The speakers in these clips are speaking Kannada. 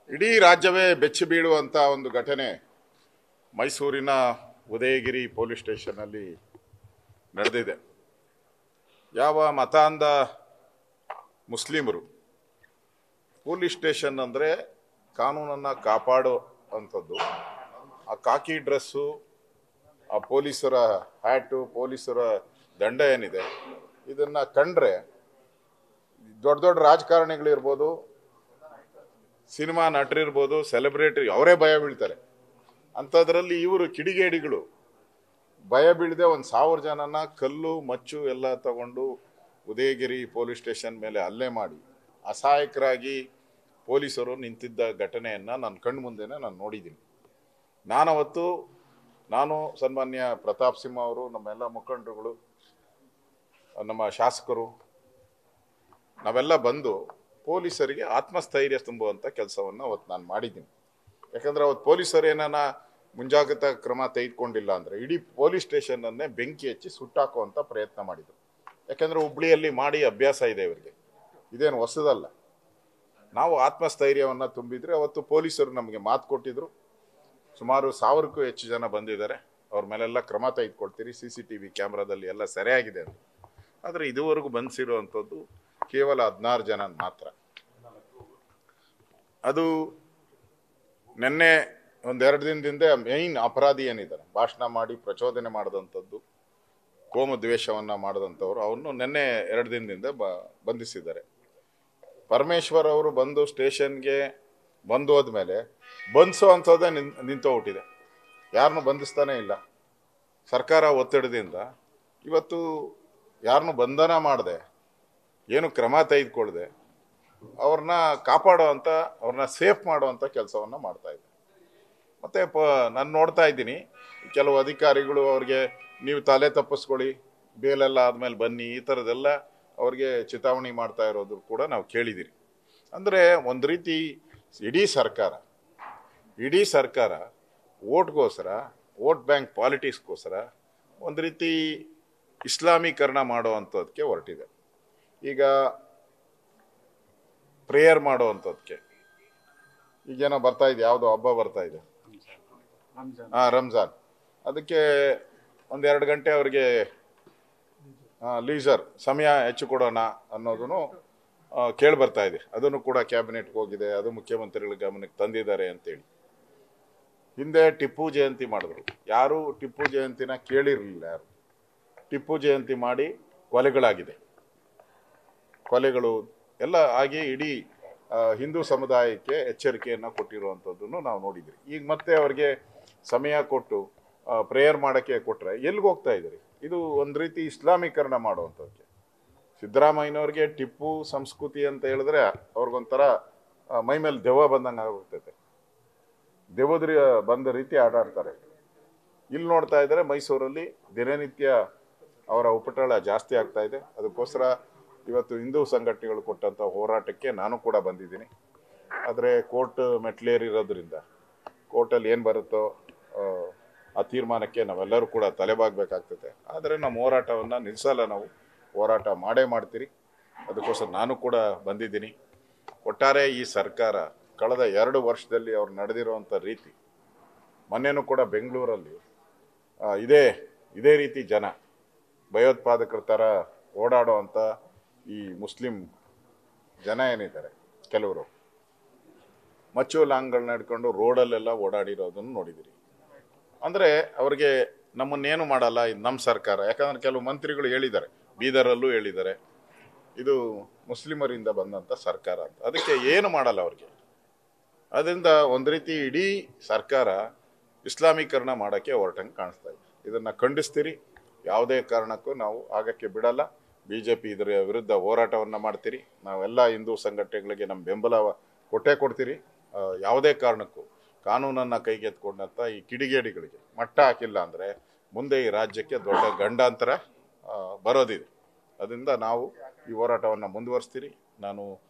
ಇಡೀ ರಾಜ್ಯವೇ ಬೆಚ್ಚಿ ಬೀಳುವಂಥ ಒಂದು ಘಟನೆ ಮೈಸೂರಿನ ಉದಯಗಿರಿ ಪೊಲೀಸ್ ಸ್ಟೇಷನ್ನಲ್ಲಿ ನಡೆದಿದೆ. ಯಾವ ಮತಾಂಧ ಮುಸ್ಲಿಮರು ಪೊಲೀಸ್ ಸ್ಟೇಷನ್ ಅಂದರೆ ಕಾನೂನನ್ನು ಕಾಪಾಡೋ ಅಂಥದ್ದು. ಆ ಕಾಕಿ ಡ್ರೆಸ್ಸು, ಆ ಪೊಲೀಸರ ಹ್ಯಾಟು, ಪೊಲೀಸರ ದಂಡ ಏನಿದೆ, ಇದನ್ನು ಕಂಡ್ರೆ ದೊಡ್ಡ ದೊಡ್ಡ ರಾಜಕಾರಣಿಗಳಿರ್ಬೋದು, ಸಿನಿಮಾ ನಟರಿರ್ಬೋದು, ಸೆಲೆಬ್ರಿಟಿ ಅವರೇ ಭಯ ಬೀಳ್ತಾರೆ. ಅಂಥದ್ರಲ್ಲಿ ಇವರು ಕಿಡಿಗೇಡಿಗಳು ಭಯ ಬೀಳದೆ 1,000 ಜನನ ಕಲ್ಲು ಮಚ್ಚು ಎಲ್ಲ ತಗೊಂಡು ಉದಯಗಿರಿ ಪೊಲೀಸ್ ಸ್ಟೇಷನ್ ಮೇಲೆ ಹಲ್ಲೆ ಮಾಡಿ ಅಸಹಾಯಕರಾಗಿ ಪೊಲೀಸರು ನಿಂತಿದ್ದ ಘಟನೆಯನ್ನು ನನ್ನ ಕಣ್ಣು ಮುಂದೆನೇ ನಾನು ನೋಡಿದ್ದೀನಿ. ನಾನು ಸನ್ಮಾನ್ಯ ಪ್ರತಾಪ್ ಸಿಂಹ ಅವರು, ನಮ್ಮೆಲ್ಲ ಮುಖಂಡರುಗಳು, ನಮ್ಮ ಶಾಸಕರು ನಾವೆಲ್ಲ ಬಂದು ಪೊಲೀಸರಿಗೆ ಆತ್ಮಸ್ಥೈರ್ಯ ತುಂಬುವಂಥ ಕೆಲಸವನ್ನು ಅವತ್ತು ನಾನು ಮಾಡಿದ್ದೀನಿ. ಯಾಕಂದರೆ ಅವತ್ತು ಪೊಲೀಸರು ಏನಾನ ಮುಂಜಾಗ್ರತಾ ಕ್ರಮ ತೆಗೆದುಕೊಂಡಿಲ್ಲ ಅಂದರೆ ಇಡೀ ಪೊಲೀಸ್ ಸ್ಟೇಷನನ್ನೇ ಬೆಂಕಿ ಹಚ್ಚಿ ಸುಟ್ಟಾಕುವಂಥ ಪ್ರಯತ್ನ ಮಾಡಿದರು. ಯಾಕಂದರೆ ಹುಬ್ಳಿಯಲ್ಲಿ ಮಾಡಿ ಅಭ್ಯಾಸ ಇದೆ ಇವರಿಗೆ, ಇದೇನು ಹೊಸದಲ್ಲ. ನಾವು ಆತ್ಮಸ್ಥೈರ್ಯವನ್ನು ತುಂಬಿದರೆ ಅವತ್ತು ಪೊಲೀಸರು ನಮಗೆ ಮಾತು ಕೊಟ್ಟಿದ್ರು. ಸುಮಾರು 1000ಕ್ಕೂ ಹೆಚ್ಚು ಜನ ಬಂದಿದ್ದಾರೆ, ಅವ್ರ ಮೇಲೆಲ್ಲ ಕ್ರಮ ತೆಗೆದುಕೊಳ್ತೀರಿ, CCTV ಕ್ಯಾಮ್ರಾದಲ್ಲಿ ಎಲ್ಲ ಸರಿಯಾಗಿದೆ ಅಂತ. ಆದರೆ ಇದುವರೆಗೂ ಬಂದಿರುವಂಥದ್ದು ಕೇವಲ 16 ಜನ ಮಾತ್ರ. ಅದು ನಿನ್ನೆ 1-2 ದಿನದಿಂದ ಮೇಯ್ನ್ ಅಪರಾಧಿ ಏನಿದ್ದಾರೆ, ಭಾಷಣ ಮಾಡಿ ಪ್ರಚೋದನೆ ಮಾಡಿದಂಥದ್ದು, ಕೋಮು ದ್ವೇಷವನ್ನು ಮಾಡಿದಂಥವ್ರು, ಅವನು ನಿನ್ನೆ 2 ದಿನದಿಂದ ಬಂಧಿಸಿದ್ದಾರೆ. ಪರಮೇಶ್ವರ್ ಅವರು ಬಂದು ಸ್ಟೇಷನ್ಗೆ ಬಂದು ಹೋದ್ಮೇಲೆ ಬಂಧಿಸೋ ಅಂಥದ್ದೇ ನಿಂತೋಗ್ಬಿಟ್ಟಿದೆ. ಯಾರನ್ನೂ ಬಂಧಿಸ್ತಾನೇ ಇಲ್ಲ. ಸರ್ಕಾರ ಒತ್ತಡದಿಂದ ಇವತ್ತು ಯಾರನ್ನೂ ಬಂಧನ ಮಾಡದೆ, ಏನು ಕ್ರಮ ತೆಗೆದುಕೊಳ್ಳದೆ ಅವ್ರನ್ನ ಕಾಪಾಡೋ ಅಂಥ, ಅವ್ರನ್ನ ಸೇಫ್ ಮಾಡುವಂಥ ಕೆಲಸವನ್ನು ಮಾಡ್ತಾಯಿದೆ. ಮತ್ತು ನಾನು ನೋಡ್ತಾ ಇದ್ದೀನಿ ಕೆಲವು ಅಧಿಕಾರಿಗಳು ಅವ್ರಿಗೆ ನೀವು ತಲೆ ತಪ್ಪಿಸ್ಕೊಳ್ಳಿ, ಬೇಲೆಲ್ಲ ಆದಮೇಲೆ ಬನ್ನಿ, ಈ ಥರದ್ದೆಲ್ಲ ಅವ್ರಿಗೆ ಚಿತಾವಣೆ ಮಾಡ್ತಾ ಇರೋದು ಕೂಡ ನಾವು ಕೇಳಿದ್ದೀರಿ. ಅಂದರೆ ಒಂದು ರೀತಿ ಇಡೀ ಸರ್ಕಾರ ಓಟ್ಗೋಸ್ಕರ, ವೋಟ್ ಬ್ಯಾಂಕ್ ಪಾಲಿಟಿಕ್ಸ್ಗೋಸ್ಕರ ಒಂದು ರೀತಿ ಇಸ್ಲಾಮೀಕರಣ ಮಾಡುವಂಥದ್ದಕ್ಕೆ ಹೊರಟಿದೆ. ಈಗ ಪ್ರೇಯರ್ ಮಾಡುವಂಥದ್ದಕ್ಕೆ ಈಗೇನೋ ಬರ್ತಾ ಇದೆ, ಯಾವುದೋ ಹಬ್ಬ ಬರ್ತಾ ಇದೆ, ರಂಜಾನ್. ಅದಕ್ಕೆ 1-2 ಗಂಟೆ ಅವ್ರಿಗೆ ಲೀಸರ್ ಸಮಯ ಹೆಚ್ಚು ಕೊಡೋಣ ಅನ್ನೋದನ್ನು ಕೇಳಿ ಬರ್ತಾ ಇದೆ. ಅದನ್ನು ಕೂಡ ಕ್ಯಾಬಿನೆಟ್ಗೆ ಹೋಗಿದೆ, ಅದು ಮುಖ್ಯಮಂತ್ರಿಗಳ ಗಮನಕ್ಕೆ ತಂದಿದ್ದಾರೆ ಅಂತೇಳಿ. ಹಿಂದೆ ಟಿಪ್ಪು ಜಯಂತಿ ಮಾಡಿದ್ರು, ಯಾರು ಟಿಪ್ಪು ಜಯಂತಿನ ಕೇಳಿರಲಿಲ್ಲ. ಯಾರು ಟಿಪ್ಪು ಜಯಂತಿ ಮಾಡಿ ಕೊಲೆಗಳು ಎಲ್ಲ ಆಗಿ ಇಡೀ ಹಿಂದೂ ಸಮುದಾಯಕ್ಕೆ ಎಚ್ಚರಿಕೆಯನ್ನು ಕೊಟ್ಟಿರುವಂಥದ್ದನ್ನು ನಾವು ನೋಡಿದ್ರಿ. ಈಗ ಮತ್ತೆ ಅವ್ರಿಗೆ ಸಮಯ ಕೊಟ್ಟು ಪ್ರೇಯರ್ ಮಾಡೋಕ್ಕೆ ಕೊಟ್ಟರೆ ಎಲ್ಲಿಗೆ ಹೋಗ್ತಾ ಇದ್ದೀರಿ? ಇದು ಒಂದು ರೀತಿ ಇಸ್ಲಾಮೀಕರಣ ಮಾಡುವಂಥದ್ದಕ್ಕೆ. ಸಿದ್ದರಾಮಯ್ಯನವ್ರಿಗೆ ಟಿಪ್ಪು ಸಂಸ್ಕೃತಿ ಅಂತ ಹೇಳಿದ್ರೆ ಅವ್ರಿಗೊಂಥರ ಮೈ ಮೇಲೆ ದೆವ್ವ ಬಂದಂಗೆ ಆಗೋಗ್ತೈತೆ. ದೆವ್ವದ್ರಿ ಬಂದ ರೀತಿ ಆಟಾಡ್ತಾರೆ. ಇಲ್ಲಿ ನೋಡ್ತಾ ಇದ್ದಾರೆ ಮೈಸೂರಲ್ಲಿ ದಿನನಿತ್ಯ ಅವರ ಉಪಟಳ ಜಾಸ್ತಿ ಆಗ್ತಾ ಇದೆ. ಅದಕ್ಕೋಸ್ಕರ ಇವತ್ತು ಹಿಂದೂ ಸಂಘಟನೆಗಳು ಕೊಟ್ಟಂಥ ಹೋರಾಟಕ್ಕೆ ನಾನು ಕೂಡ ಬಂದಿದ್ದೀನಿ. ಆದರೆ ಕೋರ್ಟ್ ಮೆಟ್ಲೇರಿರೋದ್ರಿಂದ ಕೋರ್ಟಲ್ಲಿ ಏನು ಬರುತ್ತೋ ಆ ತೀರ್ಮಾನಕ್ಕೆ ನಾವೆಲ್ಲರೂ ಕೂಡ ತಲೆಬಾಗಬೇಕಾಗ್ತದೆ. ಆದರೆ ನಮ್ಮ ಹೋರಾಟವನ್ನು ನಿಲ್ಲಿಸಲ್ಲ, ನಾವು ಹೋರಾಟ ಮಾಡೇ ಮಾಡ್ತೀರಿ. ಅದಕ್ಕೋಸ್ಕರ ನಾನು ಕೂಡ ಬಂದಿದ್ದೀನಿ. ಒಟ್ಟಾರೆ ಈ ಸರ್ಕಾರ ಕಳೆದ 2 ವರ್ಷದಲ್ಲಿ ಅವ್ರು ನಡೆದಿರುವಂಥ ರೀತಿ, ಮೊನ್ನೆನೂ ಕೂಡ ಬೆಂಗಳೂರಲ್ಲಿ ಇದೇ ರೀತಿ ಜನ ಭಯೋತ್ಪಾದಕರ ಥರ ಓಡಾಡೋ ಅಂಥ ಈ ಮುಸ್ಲಿಂ ಜನ ಏನಿದ್ದಾರೆ, ಕೆಲವರು ಮಚ್ಚು ಲಾಂಗ್ಗಳನ್ನ ಹಿಡ್ಕೊಂಡು ರೋಡಲ್ಲೆಲ್ಲ ಓಡಾಡಿರೋದನ್ನು ನೋಡಿದಿರಿ. ಅಂದರೆ ಅವ್ರಿಗೆ ನಮ್ಮನ್ನೇನು ಮಾಡಲ್ಲ, ಇದು ನಮ್ಮ ಸರ್ಕಾರ. ಯಾಕಂದ್ರೆ ಕೆಲವು ಮಂತ್ರಿಗಳು ಹೇಳಿದ್ದಾರೆ, ಬೀದರಲ್ಲೂ ಹೇಳಿದ್ದಾರೆ, ಇದು ಮುಸ್ಲಿಮರಿಂದ ಬಂದಂಥ ಸರ್ಕಾರ ಅಂತ. ಅದಕ್ಕೆ ಏನು ಮಾಡಲ್ಲ ಅವ್ರಿಗೆ. ಅದರಿಂದ ಒಂದು ರೀತಿ ಇಡೀ ಸರ್ಕಾರ ಇಸ್ಲಾಮೀಕರಣ ಮಾಡೋಕ್ಕೆ ಹೊರಟಂಗೆ ಕಾಣಿಸ್ತಾ ಇದೆ. ಇದನ್ನು ಖಂಡಿಸ್ತೀರಿ. ಯಾವುದೇ ಕಾರಣಕ್ಕೂ ನಾವು ಆಗಕ್ಕೆ ಬಿಡಲ್ಲ. BJP ಇದರ ವಿರುದ್ಧ ಹೋರಾಟವನ್ನು ಮಾಡ್ತೀರಿ. ನಾವೆಲ್ಲ ಹಿಂದೂ ಸಂಘಟನೆಗಳಿಗೆ ನಮ್ಮ ಬೆಂಬಲ ಕೊಡ್ತೀರಿ. ಯಾವುದೇ ಕಾರಣಕ್ಕೂ ಕಾನೂನನ್ನು ಕೈಗೆತ್ಕೊಂಡಂಥ ಈ ಕಿಡಿಗೇಡಿಗಳಿಗೆ ಮಟ್ಟ ಹಾಕಿಲ್ಲ ಅಂದರೆ ಮುಂದೆ ಈ ರಾಜ್ಯಕ್ಕೆ ದೊಡ್ಡ ಗಂಡಾಂತರ ಬರೋದಿದೆ. ಅದರಿಂದ ನಾವು ಈ ಹೋರಾಟವನ್ನು ಮುಂದುವರಿಸ್ತೀರಿ. ನಾನು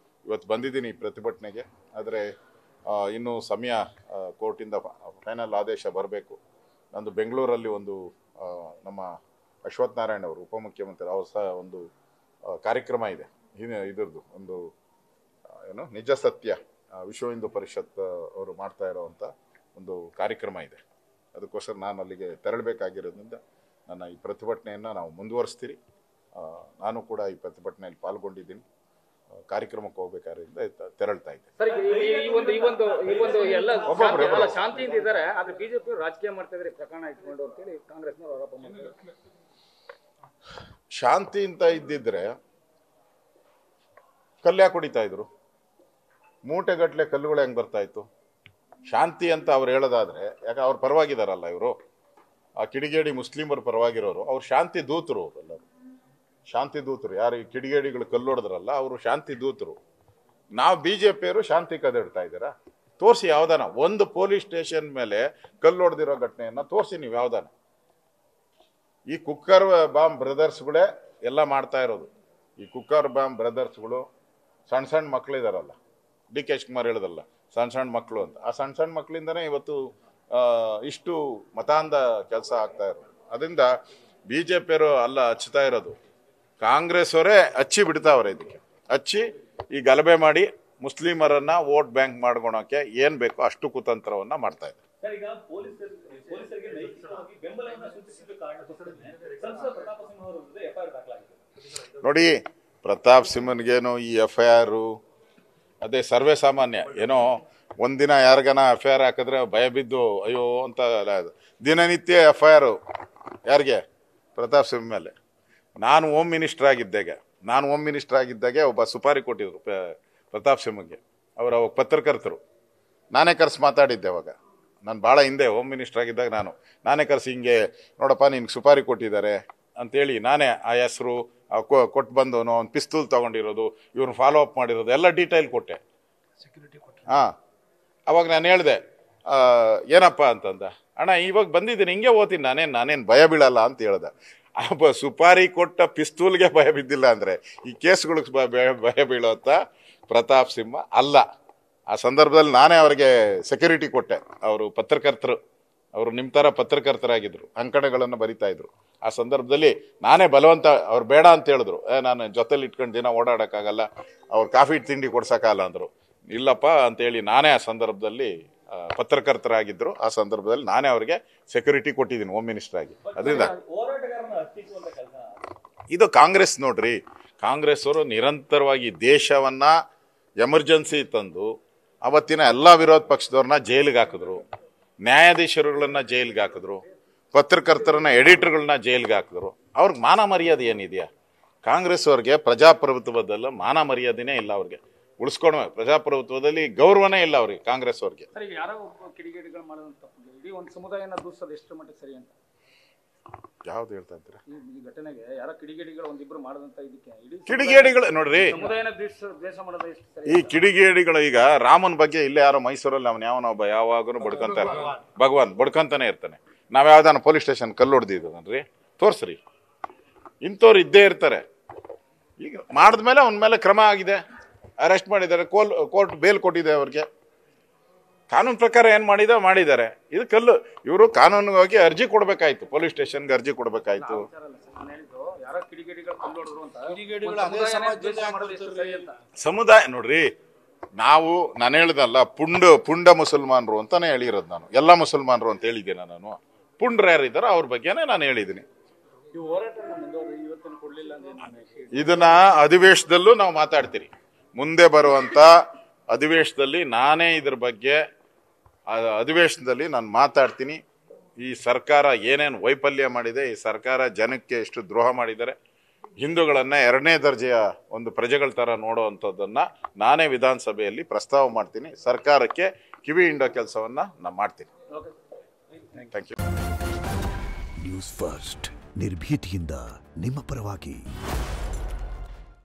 ಇವತ್ತು ಬಂದಿದ್ದೀನಿ ಪ್ರತಿಭಟನೆಗೆ. ಆದರೆ ಇನ್ನೂ ಸಮಯ, ಕೋರ್ಟಿಂದ ಫೈನಲ್ ಆದೇಶ ಬರಬೇಕು. ನಂದು ಬೆಂಗಳೂರಲ್ಲಿ ಒಂದು ನಮ್ಮ ಅಶ್ವಥ್ ನಾರಾಯಣ್ ಅವರು ಉಪಮುಖ್ಯಮಂತ್ರಿ ಅವ್ರ ಸಹ ಒಂದು ಕಾರ್ಯಕ್ರಮ ಇದೆ, ಇದ್ರದ್ದು ಒಂದು ಏನು ನಿಜ ಸತ್ಯ ವಿಶ್ವ ಹಿಂದೂ ಪರಿಷತ್ ಅವರು ಮಾಡ್ತಾ ಇರೋವಂಥ ಒಂದು ಕಾರ್ಯಕ್ರಮ ಇದೆ. ಅದಕ್ಕೋಸ್ಕರ ನಾನು ಅಲ್ಲಿಗೆ ತೆರಳಬೇಕಾಗಿರೋದ್ರಿಂದ ನನ್ನ ಈ ಪ್ರತಿಭಟನೆಯನ್ನು ನಾವು ಮುಂದುವರಿಸ್ತೀರಿ. ನಾನು ಕೂಡ ಈ ಪ್ರತಿಭಟನೆಯಲ್ಲಿ ಪಾಲ್ಗೊಂಡಿದ್ದೀನಿ. ಕಾರ್ಯಕ್ರಮಕ್ಕೆ ಹೋಗ್ಬೇಕಾದ್ರಿಂದ ತೆರಳ್ತಾ ಇದ್ದೆ. ಶಾಂತಿಯಿಂದ ಇದ್ದಾರೆ, ಆದ್ರೆ ಬಿಜೆಪಿ ರಾಜಕೀಯ ಮಾಡ್ತಾ ಇದ್ರೆ ಪ್ರಕರಣ ಇಟ್ಕೊಂಡು ಅಂತೇಳಿ ಕಾಂಗ್ರೆಸ್ನವರು ಆರೋಪ ಮಾಡ್ತಾರೆ. ಶಾಂತಿ ಅಂತ ಇದ್ದಿದ್ರೆ ಕಲ್ಯಾಕ್ ಹೊಡಿತಾ ಇದ್ರು, ಮೂಟೆಗಟ್ಟಲೆ ಕಲ್ಲುಗಳು ಹೆಂಗೆ ಬರ್ತಾ ಇತ್ತು? ಶಾಂತಿ ಅಂತ ಅವ್ರು ಹೇಳೋದಾದ್ರೆ, ಯಾಕೆ ಅವ್ರ ಪರವಾಗಿದಾರಲ್ಲ ಇವರು, ಆ ಕಿಡಿಗೇಡಿ ಮುಸ್ಲಿಮರ ಪರವಾಗಿರೋರು, ಅವ್ರು ಶಾಂತಿ ದೂತರು. ಎಲ್ಲರೂ ಶಾಂತಿ ದೂತರು. ಯಾರು ಈ ಕಿಡಿಗೇಡಿಗಳು ಕಲ್ಲೊಡೆದ್ರಲ್ಲ ಅವರು ಶಾಂತಿ ದೂತರು. ನಾವು BJPಯವರು ಶಾಂತಿ ಕದಡ್ತಾ ಇದ್ದೀರಾ? ತೋರಿಸಿ ಯಾವ್ದಾನ ಒಂದು ಪೊಲೀಸ್ ಸ್ಟೇಷನ್ ಮೇಲೆ ಕಲ್ಲೊಡೆದಿರೋ ಘಟನೆಯನ್ನ ತೋರಿಸಿ ನೀವು ಯಾವ್ದಾನ. ಈ ಕುಕ್ಕರ್ ಬಾಂಬ್ ಬ್ರದರ್ಸ್ಗಳೇ ಎಲ್ಲ ಮಾಡ್ತಾ ಇರೋದು. ಈ ಕುಕ್ಕರ್ ಬಾಂಬ್ ಬ್ರದರ್ಸ್ಗಳು ಸಣ್ಣ ಸಣ್ಣ ಮಕ್ಕಳಿದಾರಲ್ಲ, DK ಶಿವಕುಮಾರ್ ಹೇಳಿದಲ್ಲ ಸಣ್ಣ ಸಣ್ಣ ಮಕ್ಕಳು ಅಂತ. ಆ ಸಣ್ಣ ಸಣ್ಣ ಮಕ್ಕಳಿಂದನೇ ಇವತ್ತು ಇಷ್ಟು ಮತಾಂಧ ಕೆಲಸ ಆಗ್ತಾ ಇರೋದು. ಅದರಿಂದ BJPಯವರು ಅಲ್ಲ ಹಚ್ತಾ ಇರೋದು, ಕಾಂಗ್ರೆಸ್ ಅವರೇ ಹಚ್ಚಿ ಬಿಡ್ತಾವ್ರೆ. ಇದಕ್ಕೆ ಹಚ್ಚಿ ಈ ಗಲಭೆ ಮಾಡಿ ಮುಸ್ಲಿಮರನ್ನ ವೋಟ್ ಬ್ಯಾಂಕ್ ಮಾಡ್ಕೊಳಕ್ಕೆ ಏನ್ ಬೇಕೋ ಅಷ್ಟು ಕುತಂತ್ರವನ್ನ ಮಾಡ್ತಾ ಇದ್ದಾರೆ. ನೋಡಿ, ಪ್ರತಾಪ್ ಸಿಂಹನ್ಗೇನು ಈ FIR ಅದೇ ಸರ್ವೇ ಸಾಮಾನ್ಯ. ಏನೋ ಒಂದಿನ ಯಾರಿಗಾನ FIR ಹಾಕಿದ್ರೆ ಭಯ ಬಿದ್ದು ಅಯ್ಯೋ ಅಂತ ದಿನನಿತ್ಯ FIR ಯಾರಿಗೆ? ಪ್ರತಾಪ್ ಸಿಂಹ ಮೇಲೆ. ನಾನು ಹೋಮ್ ಮಿನಿಸ್ಟರ್ ಆಗಿದ್ದಾಗೆ ಒಬ್ಬ ಸುಪಾರಿ ಕೊಟ್ಟಿದ್ರು ಪ್ರತಾಪ್ ಸಿಂಹಗೆ. ಅವರು ಅವಾಗ ಪತ್ರಕರ್ತರು, ನಾನೇ ಕರೆಸಿ ಮಾತಾಡಿದ್ದೆ. ಅವಾಗ ನಾನು ಭಾಳ ಹಿಂದೆ ಹೋಮ್ ಮಿನಿಸ್ಟರ್ ಆಗಿದ್ದಾಗ ನಾನೇ ಕರೆಸಿ ಹಿಂಗೆ ನೋಡಪ್ಪ ನಿನ್ಗೆ ಸುಪಾರಿ ಕೊಟ್ಟಿದ್ದಾರೆ ಅಂತೇಳಿ ನಾನೇ ಆ ಹೆಸರು ಕೊಟ್ಟು ಬಂದವನು, ಅವ್ನು ಪಿಸ್ತೂಲ್ ತೊಗೊಂಡಿರೋದು, ಇವ್ರನ್ನ ಫಾಲೋ ಅಪ್ ಮಾಡಿರೋದು ಎಲ್ಲ ಡೀಟೈಲ್ ಕೊಟ್ಟೆ. ಹಾಂ, ಅವಾಗ ನಾನು ಹೇಳಿದೆ ಏನಪ್ಪ ಅಂತಂದ. ಅಣ್ಣ ಇವಾಗ ಬಂದಿದ್ದೀನಿ, ಹಿಂಗೆ ಓದ್ತೀನಿ, ನಾನೇನು ಭಯ ಬೀಳಲ್ಲ ಅಂತ ಹೇಳ್ದೆ. ಸುಪಾರಿ ಕೊಟ್ಟ ಪಿಸ್ತೂಲ್ಗೆ ಭಯ ಬಿದ್ದಿಲ್ಲ ಅಂದರೆ ಈ ಕೇಸ್ಗಳಿಗೆ ಭಯ ಬೀಳೋಂಥ ಪ್ರತಾಪ್ ಸಿಂಹ ಅಲ್ಲ. ಆ ಸಂದರ್ಭದಲ್ಲಿ ನಾನೇ ಅವ್ರಿಗೆ ಸೆಕ್ಯೂರಿಟಿ ಕೊಟ್ಟೆ. ಅವರು ಪತ್ರಕರ್ತರು, ಅವರು ನಿಮ್ಮ ಥರ ಪತ್ರಕರ್ತರಾಗಿದ್ದರು, ಅಂಕಣಗಳನ್ನು ಬರಿತಾ ಇದ್ರು. ಆ ಸಂದರ್ಭದಲ್ಲಿ ನಾನೇ ಬಲವಂತ, ಅವ್ರು ಬೇಡ ಅಂತ ಹೇಳಿದ್ರು, ನಾನು ಜೊತೆಲಿ ಇಟ್ಕೊಂಡು ದಿನ ಓಡಾಡೋಕ್ಕಾಗಲ್ಲ, ಅವ್ರು ಕಾಫಿ ತಿಂಡಿ ಕೊಡ್ಸೋಕ್ಕಾಗಲ್ಲ ಅಂದರು. ಇಲ್ಲಪ್ಪ ಅಂತೇಳಿ ನಾನೇ ಆ ಸಂದರ್ಭದಲ್ಲಿ ಪತ್ರಕರ್ತರಾಗಿದ್ದರು. ಆ ಸಂದರ್ಭದಲ್ಲಿ ನಾನೇ ಅವ್ರಿಗೆ ಸೆಕ್ಯೂರಿಟಿ ಕೊಟ್ಟಿದ್ದೀನಿ ಹೋಮ್ ಮಿನಿಸ್ಟರ್ ಆಗಿ. ಅದರಿಂದ ಇದು ಕಾಂಗ್ರೆಸ್ ನೋಡ್ರಿ, ಕಾಂಗ್ರೆಸ್ ಅವರು ನಿರಂತರವಾಗಿ ದೇಶವನ್ನ ಎಮರ್ಜೆನ್ಸಿ ತಂದು ಅವತ್ತಿನ ಎಲ್ಲ ವಿರೋಧ ಪಕ್ಷದವ್ರನ್ನ ಜೈಲಿಗೆ ಹಾಕಿದ್ರು, ನ್ಯಾಯಾಧೀಶರುಗಳನ್ನ ಜೈಲಿಗೆ ಹಾಕಿದ್ರು, ಪತ್ರಕರ್ತರನ್ನ ಎಡಿಟರ್ಗಳನ್ನ ಜೈಲಿಗೆ ಹಾಕಿದ್ರು. ಅವ್ರಿಗೆ ಮಾನ ಮರ್ಯಾದೆ ಏನಿದೆಯಾ? ಕಾಂಗ್ರೆಸ್ ಅವ್ರಿಗೆ ಪ್ರಜಾಪ್ರಭುತ್ವದಲ್ಲ ಮಾನ ಮರ್ಯಾದೆನೇ ಇಲ್ಲ. ಅವ್ರಿಗೆ ಉಳಿಸ್ಕೊಂಡು ಪ್ರಜಾಪ್ರಭುತ್ವದಲ್ಲಿ ಗೌರವನೇ ಇಲ್ಲ ಅವ್ರಿಗೆ, ಕಾಂಗ್ರೆಸ್ ಅವ್ರಿಗೆ. ಯಾವ್ದು ಹೇಳ್ತಾ ಇದ್ದೀರಾ? ಕಿಡಿಗೇಡಿಗಳು ನೋಡ್ರಿ, ಈ ಕಿಡಿಗೇಡಿಗಳು ಈಗ ರಾಮನ್ ಬಗ್ಗೆ ಇಲ್ಲೇ ಯಾರೋ ಮೈಸೂರಲ್ಲಿ ಅವನು ಯಾವನೊಬ್ಬ ಯಾವಾಗೂ ಭಗವಾನ್ ಬಡ್ಕೊಂತಾನೆ ಇರ್ತಾನೆ. ನಾವ್ ಯಾವ್ದಾನ ಪೊಲೀಸ್ ಸ್ಟೇಷನ್ ಕಲ್ಲು ಹೊಡೆದಿದ್ದೀವಿ ತೋರ್ಸ್ರಿ, ಇಂಥವ್ರು ಇದ್ದೇ ಇರ್ತಾರೆ. ಈಗ ಮಾಡಿದ್ಮೇಲೆ ಅವನ ಮೇಲೆ ಕ್ರಮ ಆಗಿದೆ, ಅರೆಸ್ಟ್ ಮಾಡಿದ್ದಾರೆ, ಕೋರ್ಟ್ ಬೇಲ್ ಕೊಟ್ಟಿದೆ ಅವ್ರಿಗೆ. ಕಾನೂನು ಪ್ರಕಾರ ಏನ್ ಮಾಡಿದ್ದಾರೆ. ಇದು ಕಲ್ಲು. ಇವರು ಕಾನೂನಿಗಾಗಿ ಅರ್ಜಿ ಕೊಡ್ಬೇಕಾಯ್ತು, ಪೊಲೀಸ್ ಸ್ಟೇಷನ್ಗೆ ಅರ್ಜಿ ಕೊಡ್ಬೇಕಾಯ್ತು. ಸಮುದಾಯ ನೋಡ್ರಿ, ನಾನು ಹೇಳ್ದಲ್ಲ ಪುಂಡ ಮುಸಲ್ಮಾನರು ಅಂತಾನೆ ಹೇಳಿರೋದು. ನಾನು ಎಲ್ಲ ಮುಸಲ್ಮಾನರು ಅಂತ ಹೇಳಿದ್ದೇನೆ. ನಾನು ಪುಂಡ್ರ ಯಾರಿದ್ದಾರೋ ಅವ್ರ ಬಗ್ಗೆನೇ ನಾನು ಹೇಳಿದ್ದೀನಿ. ಇದನ್ನ ಅಧಿವೇಶನದಲ್ಲೂ ನಾವು ಮಾತಾಡ್ತೀರಿ. ಮುಂದೆ ಬರುವಂತ ಅಧಿವೇಶನದಲ್ಲಿ ನಾನೇ ಇದ್ರ ಬಗ್ಗೆ ಅಧಿವೇಶನದಲ್ಲಿ ನಾನು ಮಾತಾಡ್ತೀನಿ. ಈ ಸರ್ಕಾರ ಏನೇನು ವೈಫಲ್ಯ ಮಾಡಿದೆ, ಈ ಸರ್ಕಾರ ಜನಕ್ಕೆ ಎಷ್ಟು ದ್ರೋಹ ಮಾಡಿದ್ದಾರೆ, ಹಿಂದೂಗಳನ್ನ ಎರಡನೇ ದರ್ಜೆಯ ಒಂದು ಪ್ರಜೆಗಳ ತರ ನೋಡುವಂಥದ್ದನ್ನ ನಾನೇ ವಿಧಾನಸಭೆಯಲ್ಲಿ ಪ್ರಸ್ತಾವ ಮಾಡ್ತೀನಿ. ಸರ್ಕಾರಕ್ಕೆ ಕಿವಿ ಹಿಂಡೋ ಕೆಲಸವನ್ನ ನಾನು ಮಾಡ್ತೀನಿ. Thank you. ನ್ಯೂಸ್ ಫಸ್ಟ್, ನಿರ್ಭೀತಿಯಿಂದ ನಿಮ್ಮ ಪರವಾಗಿ.